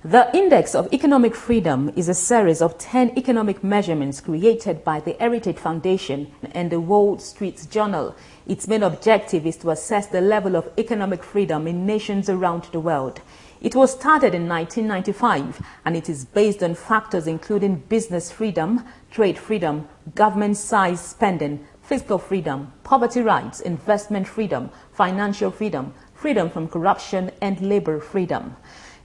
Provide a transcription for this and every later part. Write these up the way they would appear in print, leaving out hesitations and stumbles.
The Index of Economic Freedom is a series of 10 economic measurements created by the Heritage Foundation and the Wall Street Journal. Its main objective is to assess the level of economic freedom in nations around the world. It was started in 1995 and it is based on factors including business freedom, trade freedom, government-size spending, fiscal freedom, poverty rights, investment freedom, financial freedom, freedom from corruption, and labor freedom.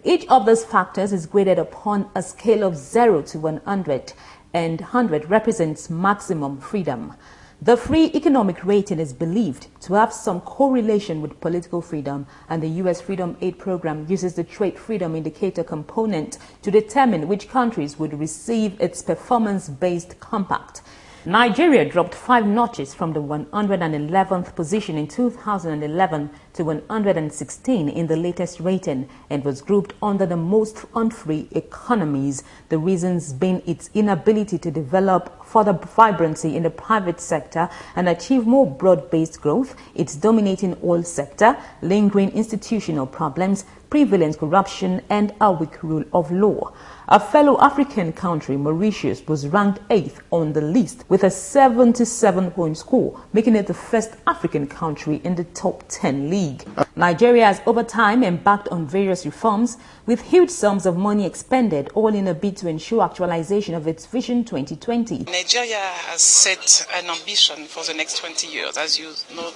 Each of these factors is graded upon a scale of 0 to 100, and 100 represents maximum freedom. The free economic rating is believed to have some correlation with political freedom, and the U.S. Freedom Aid Program uses the trade freedom indicator component to determine which countries would receive its performance-based compact. Nigeria dropped 5 notches from the 111th position in 2011 to 116 in the latest rating and was grouped under the most unfree economies, the reasons being its inability to develop further vibrancy in the private sector and achieve more broad-based growth, its dominating oil sector, lingering institutional problems, prevalent corruption, and a weak rule of law. A fellow African country, Mauritius, was ranked 8th on the list with a 77-point score, making it the first African country in the top 10 league. Nigeria has over time embarked on various reforms with huge sums of money expended, all in a bid to ensure actualization of its Vision 2020. Nigeria has set an ambition for the next 20 years. As you know,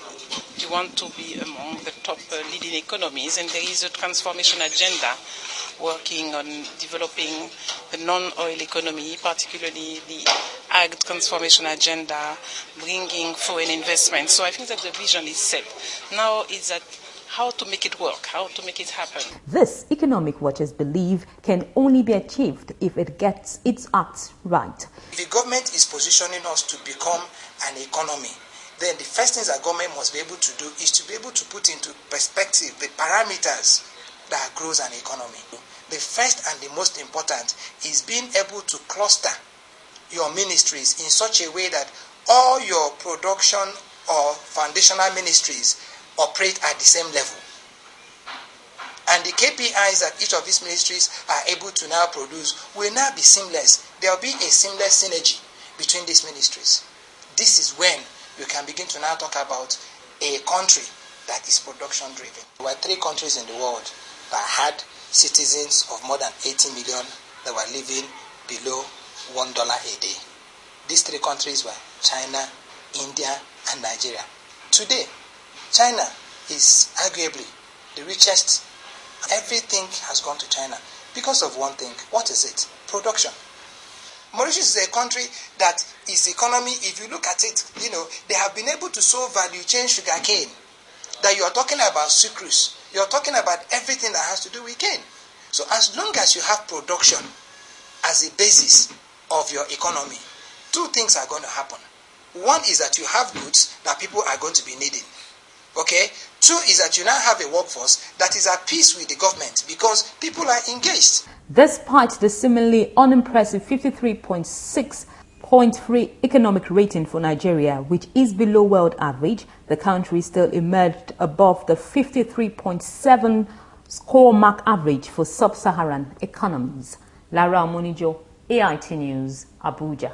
you want to be among the top leading economies, and there is a transformation agenda working on developing the non-oil economy, particularly the ag transformation agenda, bringing foreign investment. So I think that the vision is set. Now is that how to make it work, how to make it happen. This, economic watchers believe, can only be achieved if it gets its acts right. If the government is positioning us to become an economy, then the first things that government must be able to do is to be able to put into perspective the parameters that grows an economy. The first and the most important is being able to cluster your ministries in such a way that all your production or foundational ministries operate at the same level. And the KPIs that each of these ministries are able to now produce will now be seamless. There will be a seamless synergy between these ministries. This is when you can begin to now talk about a country that is production driven. There were 3 countries in the world that had citizens of more than 80 million that were living below $1 a day. These 3 countries were China, India, and Nigeria. Today, China is arguably the richest. Everything has gone to China because of one thing. What is it? Production. Mauritius is a country that is economy, if you look at it, they have been able to sow value chain sugarcane. That you are talking about sucrose. You are talking about everything that has to do with cane. So as long as you have production as a basis of your economy, 2 things are going to happen. One is that you have goods that people are going to be needing. Okay? 2 is that you now have a workforce that is at peace with the government because people are engaged. Despite the seemingly unimpressive 53.6.3 economic rating for Nigeria, which is below world average, the country still emerged above the 53.7 score mark average for sub-Saharan economies. Lara Monijo, AIT News, Abuja.